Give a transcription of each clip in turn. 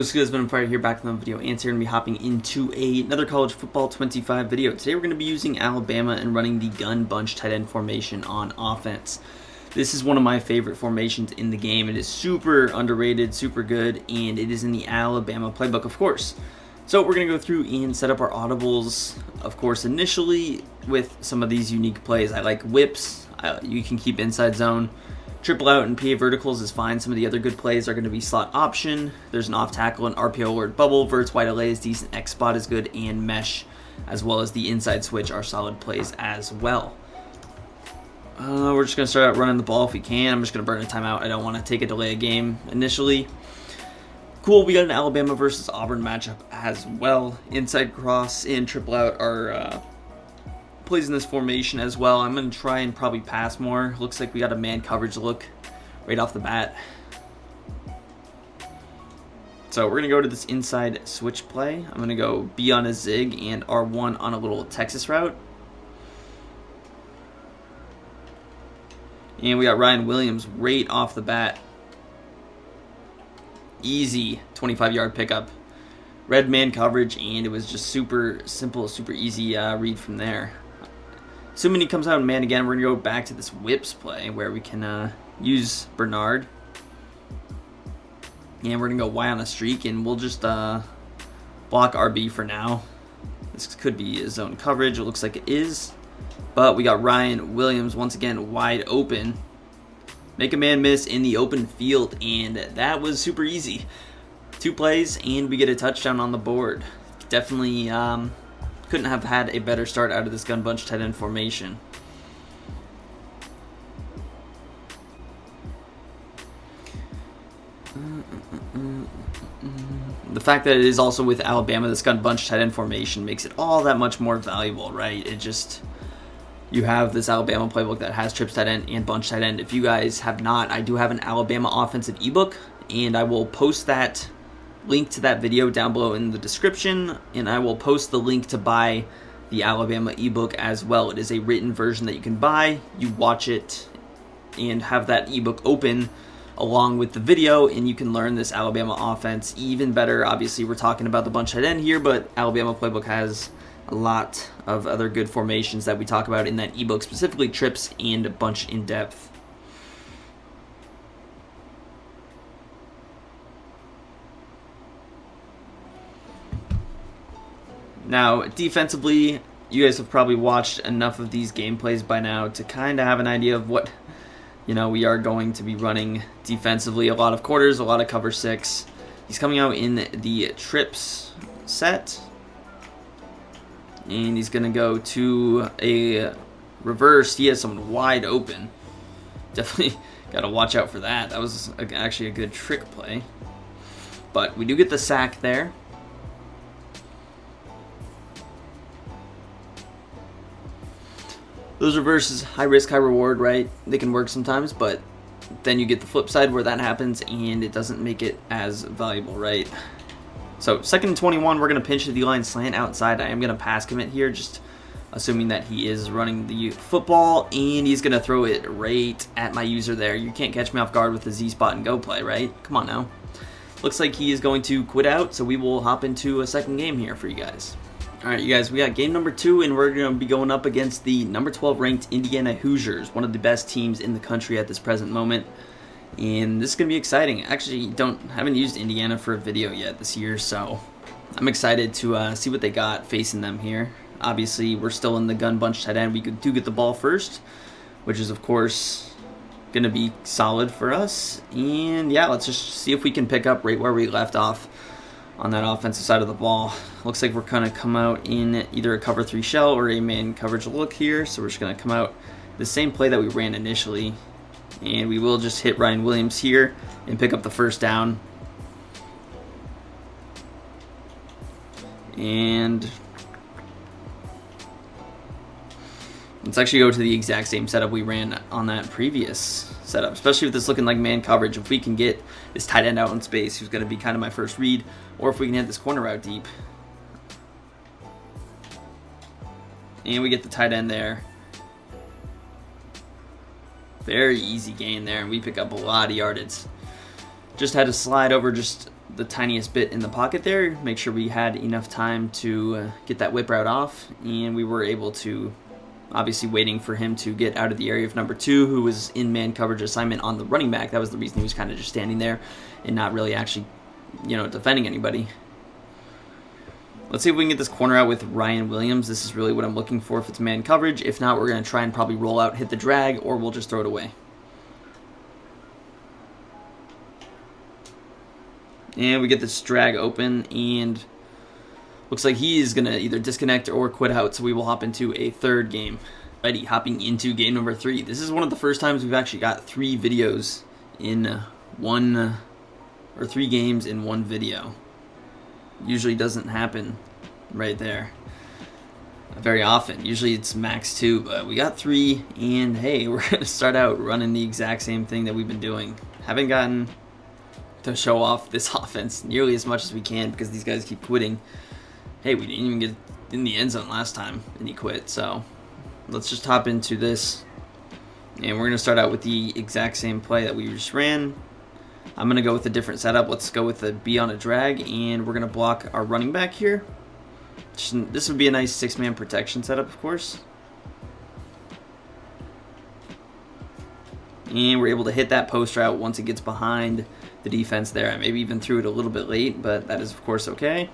What's good, it's been Fire here, back in the video, and today we're going to be hopping into another College Football 25 video. Today we're going to be using Alabama and running the gun bunch tight end formation on offense. This is one of my favorite formations in the game. It is super underrated, super good, and it is in the Alabama playbook, of course. So we're going to go through and set up our audibles, of course, initially with some of these unique plays. I like whips. You can keep inside zone. Triple out and PA verticals is fine. Some of the other good plays are going to be slot option. There's an off tackle, an RPO alert bubble. Verts wide LA is decent. X spot is good. And mesh, as well as the inside switch, are solid plays as well. We're just going to start out running the ball if we can. I'm just going to burn a timeout. I don't want to take a delay of game initially. Cool, we got an Alabama versus Auburn matchup as well. Inside cross and triple out are plays in this formation as well. I'm going to try and probably pass more. Looks like we got a man coverage look right off the bat. So we're going to go to this inside switch play. I'm going to go B on a zig and R1 on a little Texas route. And we got Ryan Williams right off the bat. Easy 25-yard pickup. Red man coverage, and it was just super simple, super easy read from there. Assuming he comes out in man again, we're going to go back to this whips play where we can use Bernard. And we're going to go Y on a streak, and we'll just block RB for now. This could be zone coverage. It looks like it is. But we got Ryan Williams once again wide open. Make a man miss in the open field, and that was super easy. 2 plays, and we get a touchdown on the board. Definitely couldn't have had a better start out of this gun bunch tight end formation. The fact that it is also with Alabama, this gun bunch tight end formation makes it all that much more valuable, right? It just, you have this Alabama playbook that has trips tight end and bunch tight end. If you guys have not, I do have an Alabama offensive ebook, and I will post that link to that video down below in the description, and I will post the link to buy the Alabama ebook as well. It is a written version that you can buy. You watch it and have that ebook open along with the video, and you can learn this Alabama offense even better. Obviously, we're talking about the bunch tight end here, but Alabama playbook has a lot of other good formations that we talk about in that ebook, specifically trips and bunch in depth. Now, defensively, you guys have probably watched enough of these gameplays by now to kind of have an idea of what, we are going to be running defensively. A lot of quarters, a lot of cover 6. He's coming out in the trips set, and he's going to go to a reverse. He has someone wide open. Definitely got to watch out for that. That was actually a good trick play. But we do get the sack there. Those reverses, high risk, high reward, right? They can work sometimes, but then you get the flip side where that happens and it doesn't make it as valuable, right? So 2nd and 21, we're going to pinch the D-line slant outside. I am going to pass commit here, just assuming that he is running the football, and he's going to throw it right at my user there. You can't catch me off guard with the Z-spot and go play, right? Come on now. Looks like he is going to quit out, so we will hop into a second game here for you guys. All right, you guys, we got game number 2, and we're going to be going up against the number 12 ranked Indiana Hoosiers, one of the best teams in the country at this present moment. And this is going to be exciting. Actually, haven't used Indiana for a video yet this year, so I'm excited to see what they got facing them here. Obviously, we're still in the gun bunch tight end. We do get the ball first, which is, of course, going to be solid for us. And yeah, let's just see if we can pick up right where we left off on that offensive side of the ball. Looks like we're going to come out in either a cover 3 shell or a man coverage look here. So we're just going to come out the same play that we ran initially. And we will just hit Ryan Williams here and pick up the first down. And let's actually go to the exact same setup we ran on that previous setup, especially with this looking like man coverage. If we can get this tight end out in space, who's going to be kind of my first read, or if we can hit this corner out deep. And we get the tight end there. Very easy gain there, and we pick up a lot of yardage. Just had to slide over just the tiniest bit in the pocket there, make sure we had enough time to get that whip route off, and we were able to, obviously waiting for him to get out of the area of number 2, who was in man coverage assignment on the running back. That was the reason he was kind of just standing there and not really actually, defending anybody. Let's see if we can get this corner out with Ryan Williams. This is really what I'm looking for if it's man coverage. If not, we're going to try and probably roll out, hit the drag, or we'll just throw it away. And we get this drag open, and looks like he is going to either disconnect or quit out, so we will hop into a third game. Alrighty, hopping into game number 3. This is one of the first times we've actually got 3 videos in one, or 3 games in one video. Usually doesn't happen right there very often. Usually it's max 2, but we got 3, and hey, we're going to start out running the exact same thing that we've been doing. Haven't gotten to show off this offense nearly as much as we can because these guys keep quitting. Hey, we didn't even get in the end zone last time, and he quit, so let's just hop into this, and we're going to start out with the exact same play that we just ran. I'm going to go with a different setup. Let's go with a B on a drag, and we're going to block our running back here. This would be a nice 6-man protection setup, of course. And we're able to hit that post route once it gets behind the defense there. I maybe even threw it a little bit late, but that is, of course, okay.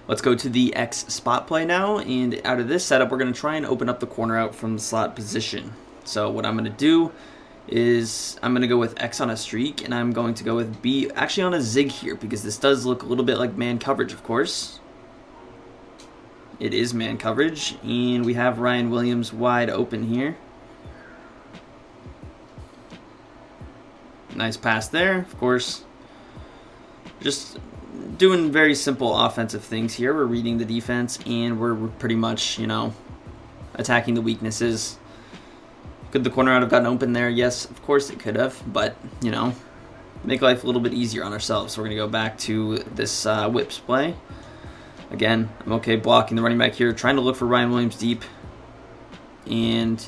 Let's go to the X spot play now, and out of this setup, we're going to try and open up the corner out from the slot position. So what I'm going to do is I'm going to go with X on a streak, and I'm going to go with B actually on a zig here, because this does look a little bit like man coverage, of course. It is man coverage, and we have Ryan Williams wide open here. Nice pass there, of course. Just doing very simple offensive things here. We're reading the defense, and we're pretty much, attacking the weaknesses. Could the corner out have gotten open there? Yes, of course it could have, but, make life a little bit easier on ourselves. So we're going to go back to this whips play. Again, I'm okay blocking the running back here, trying to look for Ryan Williams deep. And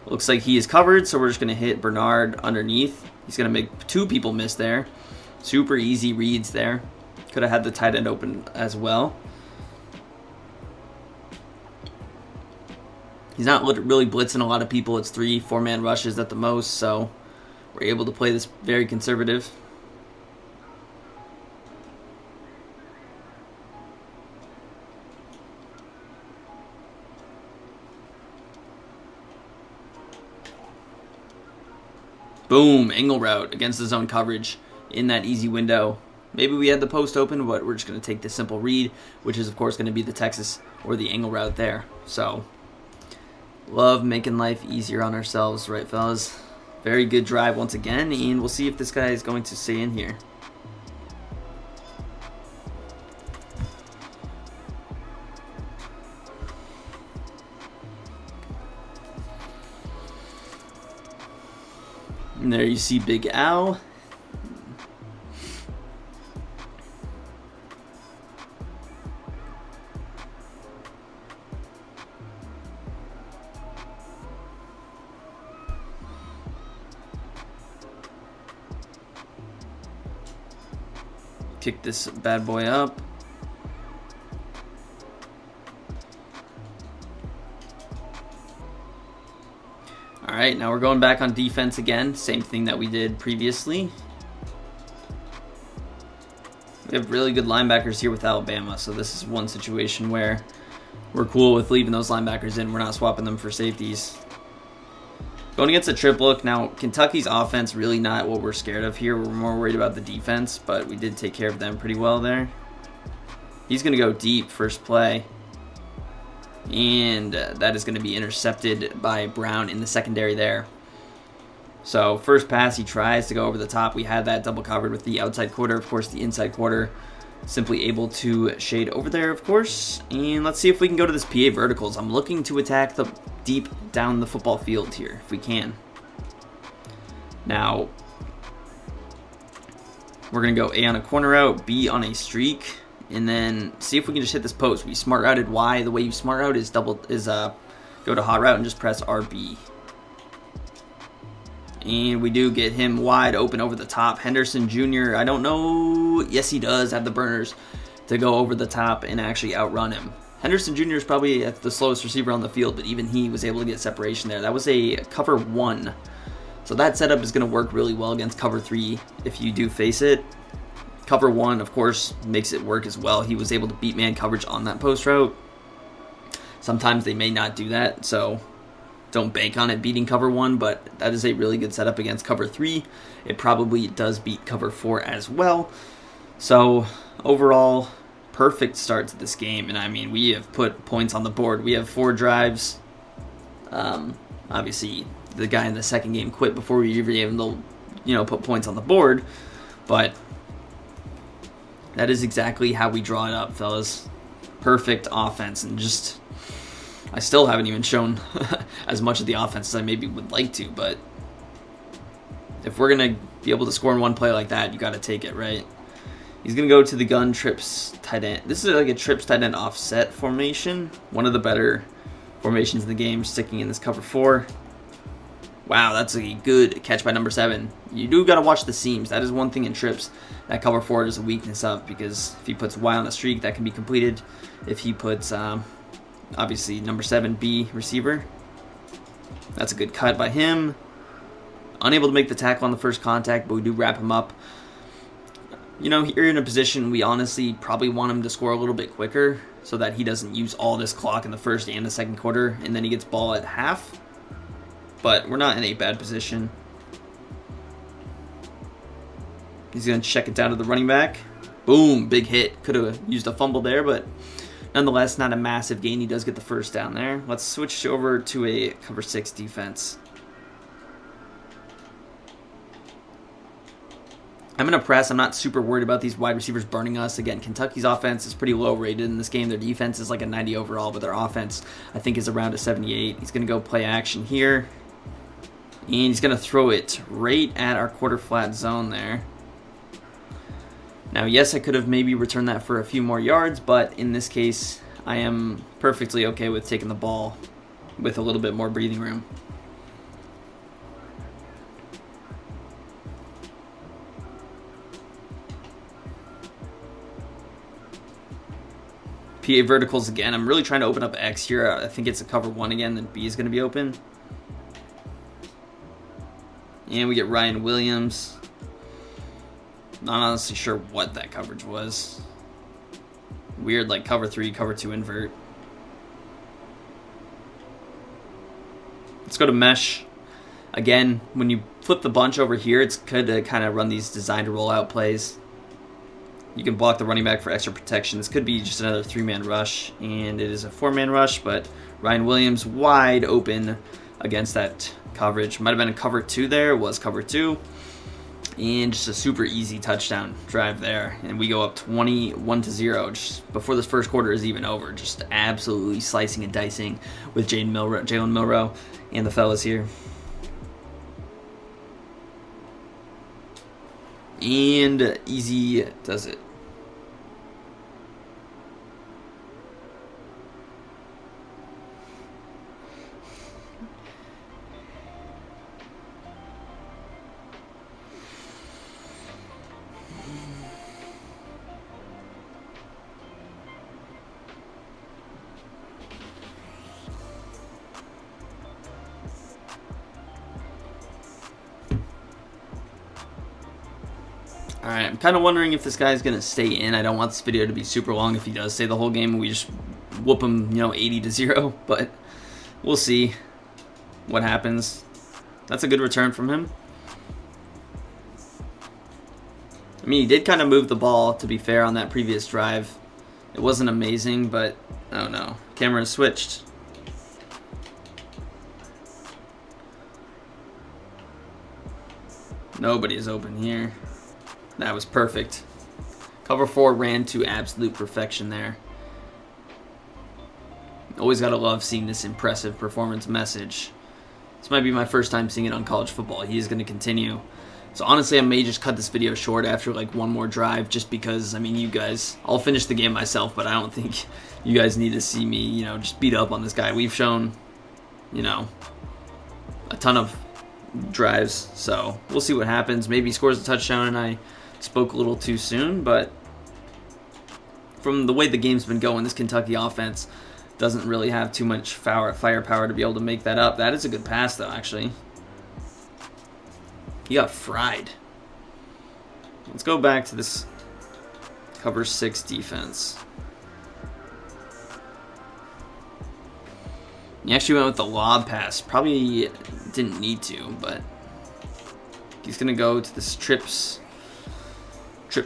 looks like he is covered, so we're just going to hit Bernard underneath. He's going to make 2 people miss there. Super easy reads there. Could have had the tight end open as well. He's not really blitzing a lot of people. It's 3-4 man rushes at the most, so we're able to play this very conservative. Boom, angle route against the zone coverage in that easy window. Maybe we had the post open, but we're just going to take the simple read, which is, of course, going to be the Texas or the angle route there. So, love making life easier on ourselves, right, fellas? Very good drive once again, and we'll see if this guy is going to stay in here. And there you see Big Al. Kick this bad boy up. Alright, now we're going back on defense again. Same thing that we did previously. We have really good linebackers here with Alabama, so this is one situation where we're cool with leaving those linebackers in. We're not swapping them for safeties. Going against a trip look. Now, Kentucky's offense really not what we're scared of here. We're more worried about the defense, but we did take care of them pretty well there. He's going to go deep first play. And that is going to be intercepted by Brown in the secondary there. So first pass, he tries to go over the top. We had that double covered with the outside quarter. Of course, the inside quarter simply able to shade over there, of course. And let's see if we can go to this PA verticals. I'm looking to attack the deep down the football field here, if we can. Now, we're going to go A on a corner out, B on a streak, and then see if we can just hit this post. We smart routed Y. The way you smart route is go to hot route and just press RB. And we do get him wide open over the top. Henderson Jr., I don't know. Yes, he does have the burners to go over the top and actually outrun him. Henderson Jr. is probably the slowest receiver on the field, but even he was able to get separation there. That was a cover 1. So that setup is going to work really well against cover 3 if you do face it. Cover 1, of course, makes it work as well. He was able to beat man coverage on that post route. Sometimes they may not do that, so don't bank on it beating cover 1, but that is a really good setup against cover 3. It probably does beat cover 4 as well. So overall, perfect start to this game. And I mean, we have put points on the board. We have 4 drives. Obviously, the guy in the second game quit before we even able to, put points on the board. But that is exactly how we draw it up, fellas. Perfect offense, and just I still haven't even shown as much of the offense as I maybe would like to, but if we're going to be able to score in one play like that, you got to take it, right? He's going to go to the gun trips tight end. This is like a trips tight end offset formation. One of the better formations in the game, sticking in this cover 4. Wow, that's a good catch by number 7. You do got to watch the seams. That is one thing in trips that cover 4 is a weakness of, because if he puts Y on the streak, that can be completed. If he puts obviously number 7 B receiver, that's a good cut by him. Unable to make the tackle on the first contact, but we do wrap him up. Here in a position we honestly probably want him to score a little bit quicker so that he doesn't use all this clock in the first and the second quarter, and then he gets ball at half. But we're not in a bad position. He's going to check it down to the running back. Boom, big hit. Could have used a fumble there, but nonetheless, not a massive gain. He does get the first down there. Let's switch over to a cover 6 defense. I'm going to press. I'm not super worried about these wide receivers burning us. Again, Kentucky's offense is pretty low rated in this game. Their defense is like a 90 overall, but their offense, I think, is around a 78. He's going to go play action here. And he's going to throw it right at our quarter flat zone there. Now, yes, I could have maybe returned that for a few more yards, but in this case, I am perfectly okay with taking the ball with a little bit more breathing room. PA verticals again. I'm really trying to open up X here. I think it's a cover 1 again, then B is going to be open. And we get Ryan Williams. Not honestly sure what that coverage was. Weird, like cover 3, cover 2 invert. Let's go to mesh. Again, when you flip the bunch over here, it's good to kind of run these design to roll out plays. You can block the running back for extra protection. This could be just another 3-man rush, and it is a 4-man rush, but Ryan Williams wide open against that coverage. Might have been a cover 2 there. It was cover 2. And just a super easy touchdown drive there. And we go up 21-0 just before this first quarter is even over. Just absolutely slicing and dicing with Jalen Milroe and the fellas here. And easy does it. Alright, I'm kind of wondering if this guy's going to stay in. I don't want this video to be super long if he does stay the whole game and we just whoop him, 80-0. But we'll see what happens. That's a good return from him. I mean, he did kind of move the ball, to be fair, on that previous drive. It wasn't amazing, but oh no. Camera switched. Nobody is open here. That was perfect. Cover 4 ran to absolute perfection there. Always gotta love seeing this impressive performance message. This might be my first time seeing it on college football. He is going to continue. So honestly, I may just cut this video short after like one more drive, just because, I mean, you guys, I'll finish the game myself, but I don't think you guys need to see me, just beat up on this guy. We've shown, a ton of drives. So we'll see what happens. Maybe he scores a touchdown and I spoke a little too soon, but from the way the game's been going, this Kentucky offense doesn't really have too much firepower to be able to make that up. That is a good pass, though, actually. He got fried. Let's go back to this cover 6 defense. He actually went with the lob pass. Probably didn't need to, but he's going to go to this trips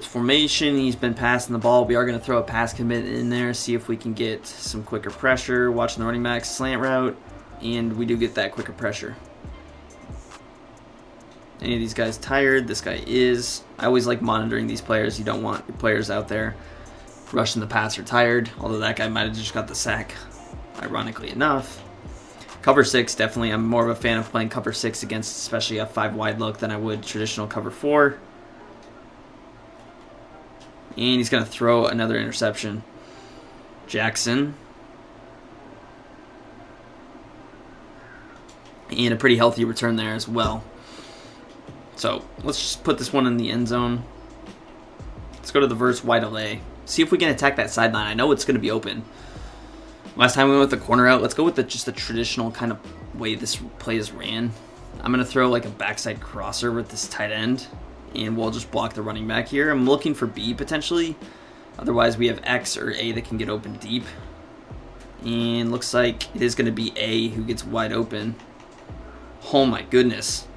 formation. He's been passing the ball. We are going to throw a pass commit in there, see if we can get some quicker pressure. Watching the running back slant route, and we do get that quicker pressure. Any of these guys tired? This guy is. I always like monitoring these players. You don't want your players out there rushing the passer tired, although that guy might have just got the sack, ironically enough. Cover 6, definitely. I'm more of a fan of playing cover 6 against especially a 5 wide look than I would traditional cover 4. And he's going to throw another interception. Jackson. And a pretty healthy return there as well. So let's just put this one in the end zone. Let's go to the verse wide LA. See if we can attack that sideline. I know it's going to be open. Last time we went with the corner out. Let's go with just the traditional kind of way this play is ran. I'm going to throw like a backside crosser with this tight end, and we'll just block the running back here. I'm looking for B potentially. Otherwise, we have X or A that can get open deep. And looks like it is going to be A who gets wide open. Oh my goodness.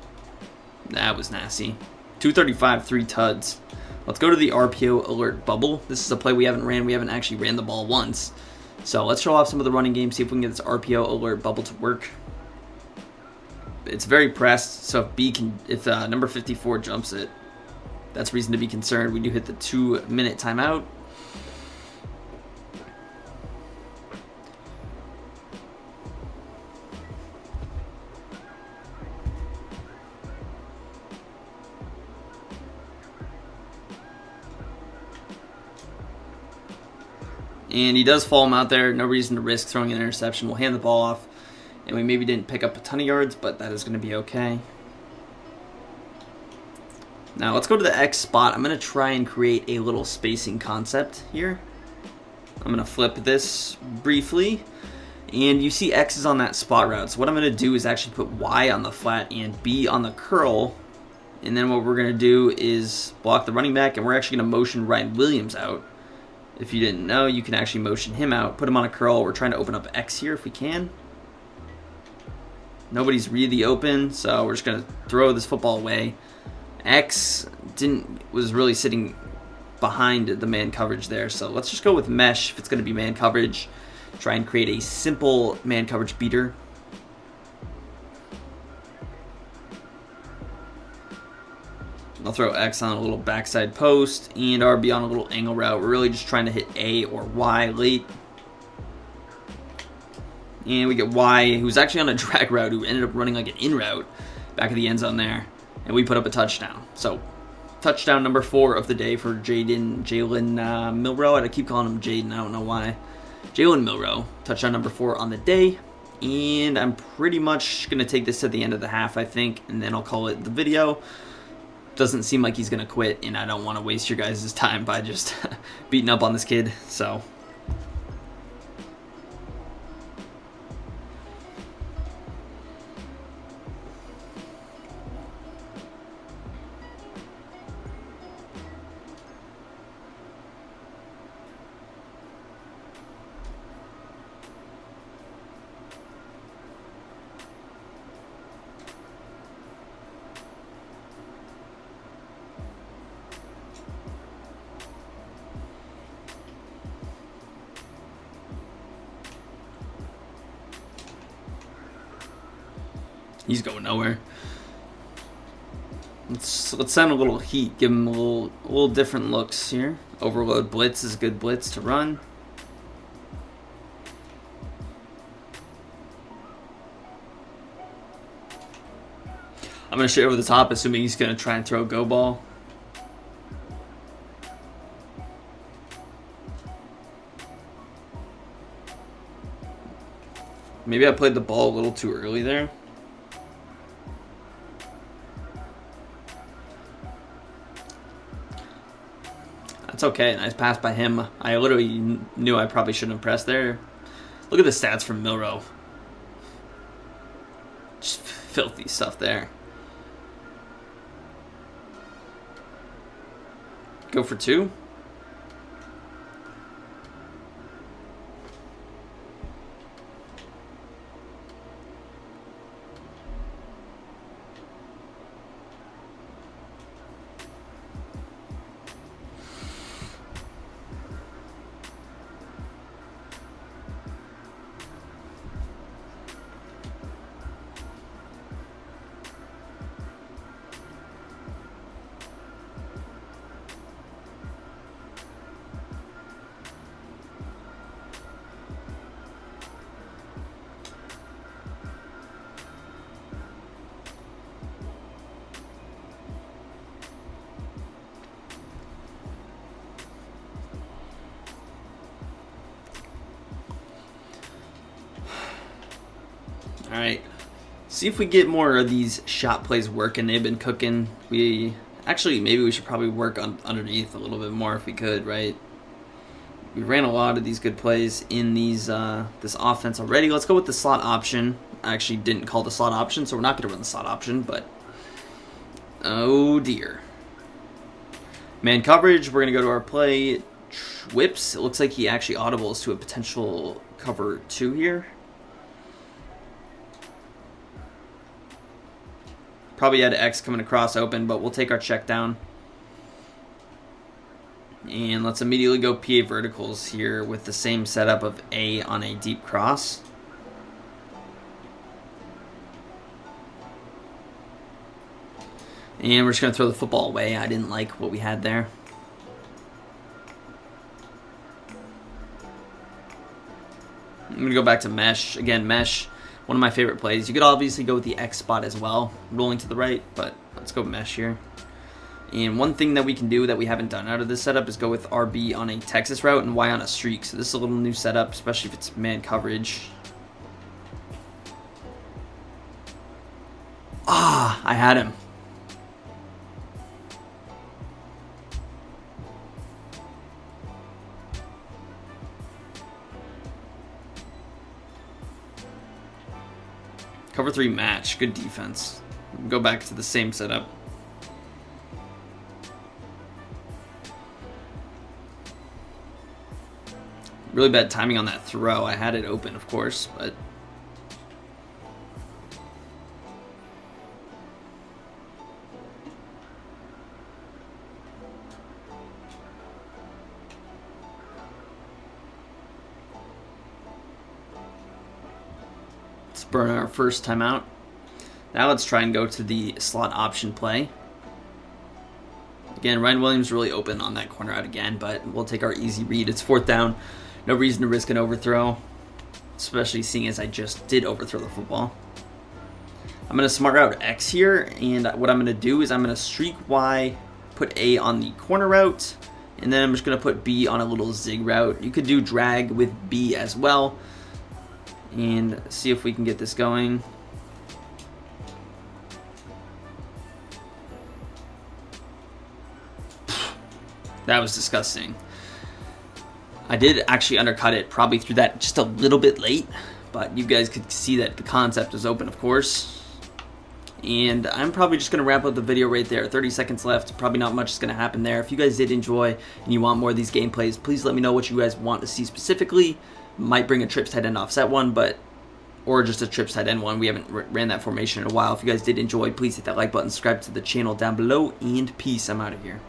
That was nasty. 235, 3 tuds. Let's go to the RPO alert bubble. This is a play we haven't ran. We haven't actually ran the ball once. So let's show off some of the running game, see if we can get this RPO alert bubble to work. It's very pressed, so if number 54 jumps it, that's reason to be concerned. We do hit the 2-minute timeout. And he does fall him out there. No reason to risk throwing an interception. We'll hand the ball off. And we maybe didn't pick up a ton of yards, but that is going to be okay. Now let's go to the X spot. I'm going to try and create a little spacing concept here. I'm going to flip this briefly. And you see X is on that spot route. So what I'm going to do is actually put Y on the flat and B on the curl. And then what we're going to do is block the running back. And we're actually going to motion Ryan Williams out. If you didn't know, you can actually motion him out, put him on a curl. We're trying to open up X here if we can. Nobody's really open, so we're just going to throw this football away. X was really sitting behind the man coverage there, so let's just go with mesh if it's going to be man coverage. Try and create a simple man coverage beater. I'll throw X on a little backside post and RB on a little angle route. We're really just trying to hit A or Y late. And we get Y, who's actually on a drag route, who ended up running like an in route back of the end zone there. And we put up a touchdown. So, touchdown number 4 of the day for Jalen Milroe. I keep calling him Jaden, I don't know why. Jalen Milroe, touchdown number 4 on the day. And I'm pretty much going to take this to the end of the half, I think, and then I'll call it the video. Doesn't seem like he's going to quit, and I don't want to waste your guys' time by just beating up on this kid, so... He's going nowhere. Let's send a little heat. Give him a little different looks here. Overload blitz is a good blitz to run. I'm going to shoot over the top, assuming he's going to try and throw a go ball. Maybe I played the ball a little too early there. okay. Nice pass by him. I literally knew I probably shouldn't have pressed there. Look at the stats from Milrow. Just filthy stuff there. Go for 2. Alright, see if we get more of these shot plays working. They've been cooking. Maybe we should probably work on underneath a little bit more if we could, right? We ran a lot of these good plays in this offense already. Let's go with the slot option. I actually didn't call the slot option, so we're not going to run the slot option, but oh dear. Man coverage, we're going to go to our play. Whips, it looks like he actually audibles to a potential cover 2 here. Probably had X coming across open, but we'll take our check down. And let's immediately go PA verticals here with the same setup of A on a deep cross. And we're just going to throw the football away. I didn't like what we had there. I'm going to go back to mesh. Again, mesh, one of my favorite plays. You could obviously go with the X spot as well, rolling to the right, but let's go mesh here. And one thing that we can do that we haven't done out of this setup is go with RB on a Texas route and Y on a streak. So this is a little new setup, especially if it's man coverage. Ah, I had him. Cover 3 match. Good defense. Go back to the same setup. Really bad timing on that throw. I had it open, of course, but let's burn our first timeout. Now let's try and go to the slot option play. Again, Ryan Williams really open on that corner out again, but we'll take our easy read. It's 4th down. No reason to risk an overthrow, especially seeing as I just did overthrow the football. I'm going to smart route X here, and what I'm going to do is I'm going to streak Y, put A on the corner route, and then I'm just going to put B on a little zig route. You could do drag with B as well, and see if we can get this going. That was disgusting. I did actually undercut it, probably threw that just a little bit late, but you guys could see that the concept is open, of course. And I'm probably just going to wrap up the video right there. 30 seconds left. Probably not much is going to happen there. If you guys did enjoy and you want more of these gameplays, please let me know what you guys want to see specifically. Might bring a trips tight end offset one, or just a trips tight end one. We haven't ran that formation in a while. If you guys did enjoy, please hit that like button, subscribe to the channel down below, and peace. I'm out of here.